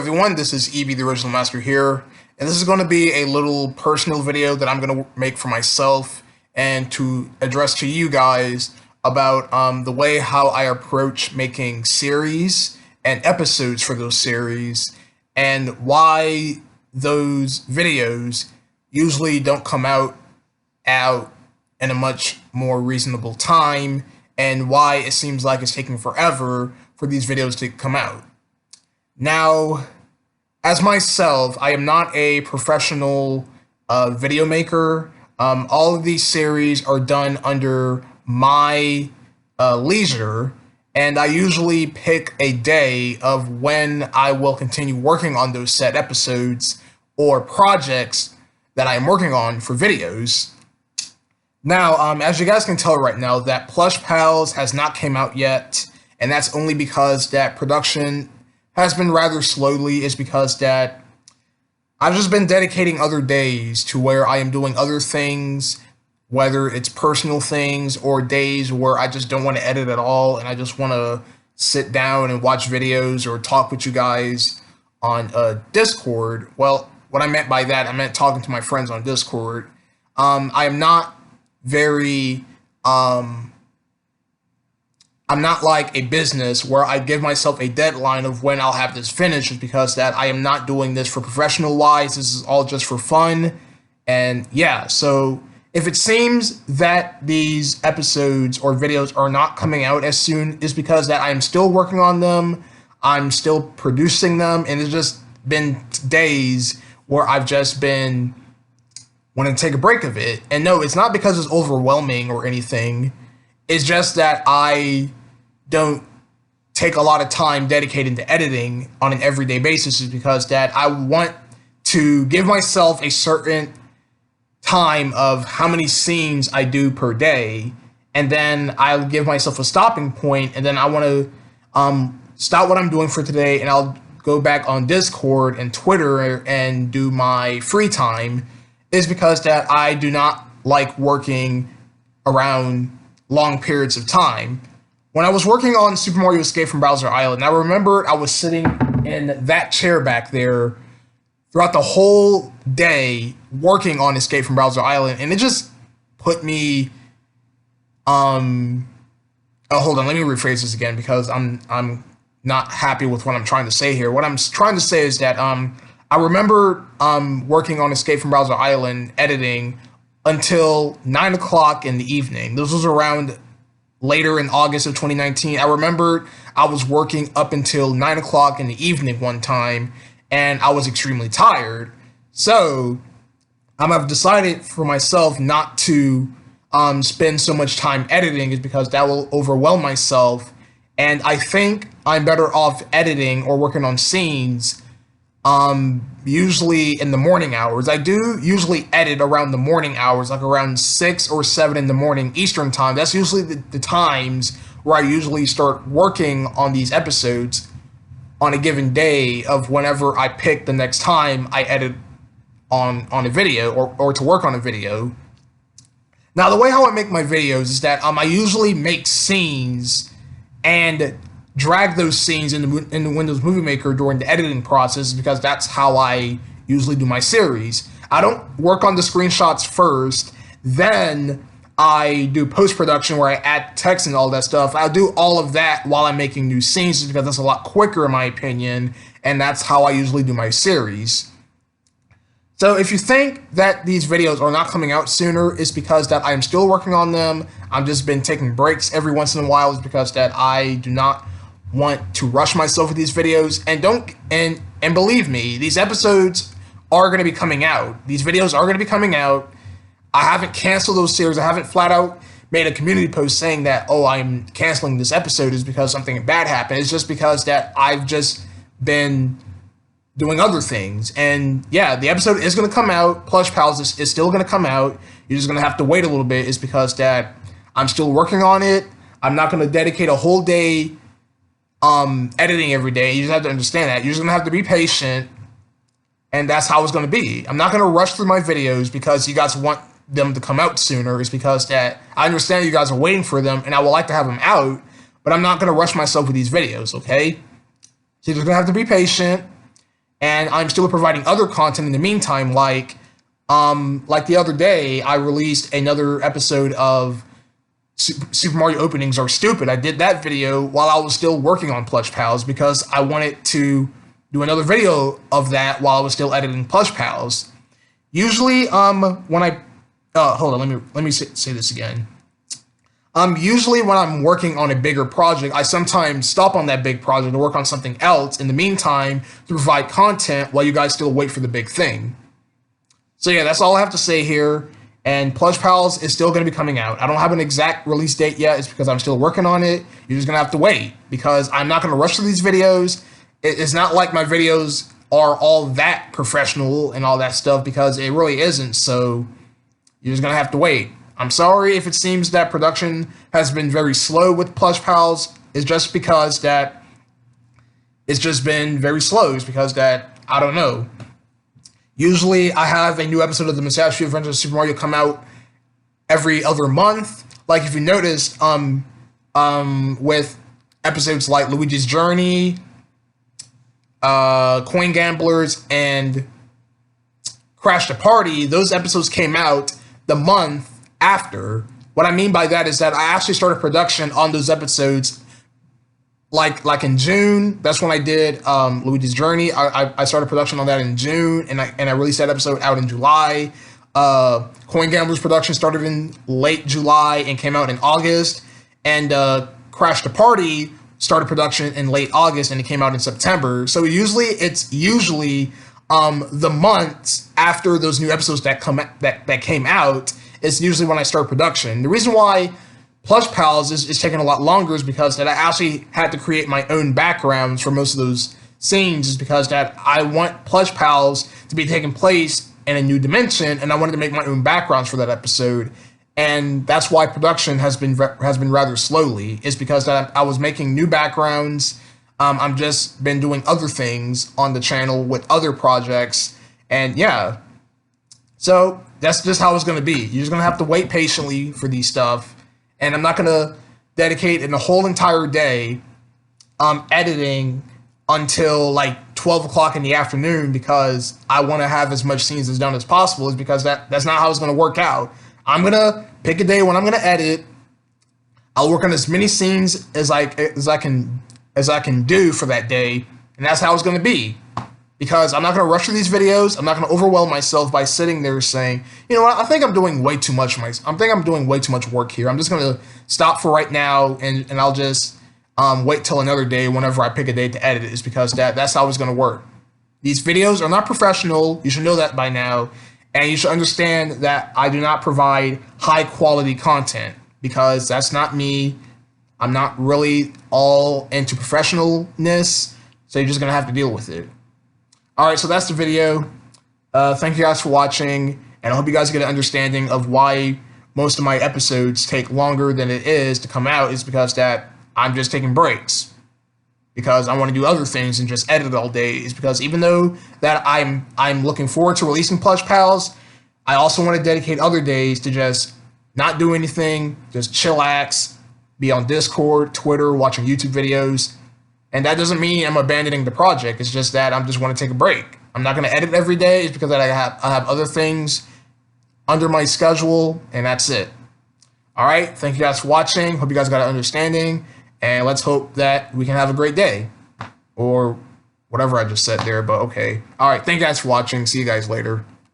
everyone, this is Evie the Original Master here, and this is going to be a little personal video that I'm going to make for myself and to address to you guys about the way how I approach making series and episodes for those series and why those videos usually don't come out in a much more reasonable time and why it seems like it's taking forever for these videos to come out. Now, as myself, I am not a professional video maker. All of these series are done under my leisure, and I usually pick a day of when I will continue working on those set episodes or projects that I am working on for videos. Now, as you guys can tell right now, that Plush Pals has not came out yet, and that's only because that production has been rather slowly. Is because that I've just been dedicating other days to where I am doing other things, whether it's personal things or days where I just don't want to edit at all and I just want to sit down and watch videos or talk with you guys on Discord. Well, what I meant by that, I meant talking to my friends on Discord. I am not very I'm not like a business where I give myself a deadline of when I'll have this finished, just because that I am not doing this for professional wise. This is all just for fun. And yeah, so if it seems that these episodes or videos are not coming out as soon, is because that I'm still working on them. I'm still producing them, and it's just been days where I've just been wanting to take a break of it. And no, it's not because it's overwhelming or anything. It's just that I don't take a lot of time dedicated to editing on an everyday basis, is because that I want to give myself a certain time of how many scenes I do per day, and then I'll give myself a stopping point, and then I want to stop what I'm doing for today, and I'll go back on Discord and Twitter and do my free time. Is because that I do not like working around long periods of time. When I was working on Super Mario Escape from Bowser Island, I remember I was sitting in that chair back there throughout the whole day working on Escape from Bowser Island, and it just put me hold on, let me rephrase this again, because I'm not happy with what I'm trying to say here. What I'm trying to say is that I remember working on Escape from Bowser Island, editing until 9 o'clock in the evening. This was around later in August of 2019. I remember I was working up until 9 o'clock in the evening one time, and I was extremely tired. So I've decided for myself not to spend so much time editing, is because that will overwhelm myself. And I think I'm better off editing or working on scenes usually in the morning hours. I do usually edit around the morning hours, like around 6 or 7 in the morning Eastern time. That's usually the times where I usually start working on these episodes on a given day of whenever I pick the next time I edit on a video or to work on a video. Now, the way how I make my videos is that I usually make scenes and drag those scenes in the Windows Movie Maker during the editing process, because that's how I usually do my series. I don't work on the screenshots first, then I do post-production where I add text and all that stuff. I'll do all of that while I'm making new scenes, because that's a lot quicker in my opinion, and that's how I usually do my series. So if you think that these videos are not coming out sooner, it's because that I'm still working on them. I've just been taking breaks every once in a while. It's because that I do not want to rush myself with these videos, and believe me, these episodes are going to be coming out. These videos are going to be coming out. I haven't canceled those series. I haven't flat out made a community post saying that, oh, I'm canceling this episode is because something bad happened. It's just because that I've just been doing other things. And yeah, the episode is going to come out. Plush Pals is still going to come out. You're just going to have to wait a little bit. It's because that I'm still working on it. I'm not going to dedicate a whole day editing every day. You just have to understand that. You're just gonna have to be patient, and that's how it's gonna be. I'm not gonna rush through my videos because you guys want them to come out sooner. It's because that I understand you guys are waiting for them, and I would like to have them out, but I'm not gonna rush myself with these videos, okay? So you're just gonna have to be patient. and I'm still providing other content in the meantime. Like the other day, I released another episode of Super Mario Openings Are Stupid. I did that video while I was still working on Plush Pals because I wanted to do another video of that while I was still editing Plush Pals. Usually, when I hold on, let me say this again. Usually when I'm working on a bigger project, I sometimes stop on that big project to work on something else in the meantime to provide content while you guys still wait for the big thing. So yeah, that's all I have to say here. And Plush Pals is still going to be coming out. I don't have an exact release date yet. It's because I'm still working on it. You're just going to have to wait because I'm not going to rush through these videos. It's not like my videos are all that professional and all that stuff because it really isn't. So you're just going to have to wait. I'm sorry if it seems that production has been very slow with Plush Pals. It's just because that it's just been very slow. It's because that, I don't know. Usually I have a new episode of the Musashi Adventures of Super Mario come out every other month. Like if you noticed, with episodes like Luigi's Journey, Coin Gamblers, and Crash the Party, those episodes came out the month after. What I mean by that is that I actually started production on those episodes like in June. That's when I did Luigi's Journey. I started production on that in June, and I released that episode out in July. Coin Gamblers production started in late July and came out in August, and Crash the Party started production in late August and it came out in September. So it's usually the months after those new episodes that came out. It's usually when I start production. The reason why Plush Pals is taking a lot longer is because that I actually had to create my own backgrounds for most of those scenes, is because that I want Plush Pals to be taking place in a new dimension, and I wanted to make my own backgrounds for that episode. And that's why production has been rather slowly, is because that I was making new backgrounds. I've just been doing other things on the channel with other projects, and yeah. So that's just how it's going to be. You're just going to have to wait patiently for these stuff. And I'm not going to dedicate a whole entire day editing until like 12 o'clock in the afternoon because I want to have as much scenes as done as possible, is because that's not how it's going to work out. I'm going to pick a day when I'm going to edit. I'll work on as many scenes as I can do for that day. And that's how it's going to be. Because I'm not going to rush through these videos. I'm not going to overwhelm myself by sitting there saying, you know what, I think I'm doing way too much. I think I'm doing way too much work here. I'm just going to stop for right now, and I'll just wait till another day whenever I pick a day to edit it. Is because that's how it's going to work. These videos are not professional. You should know that by now. And you should understand that I do not provide high quality content because that's not me. I'm not really all into professionalness. So you're just going to have to deal with it. Alright, so that's the video. Thank you guys for watching, and I hope you guys get an understanding of why most of my episodes take longer than it is to come out. Is because that I'm just taking breaks. Because I want to do other things and just edit all day. Is because even though that I'm looking forward to releasing Plush Pals, I also want to dedicate other days to just not do anything, just chillax, be on Discord, Twitter, watching YouTube videos. And that doesn't mean I'm abandoning the project. It's just that I just want to take a break. I'm not going to edit every day. It's because I have other things under my schedule, and that's it. All right. Thank you guys for watching. Hope you guys got an understanding, and let's hope that we can have a great day, or whatever I just said there. But okay. All right. Thank you guys for watching. See you guys later.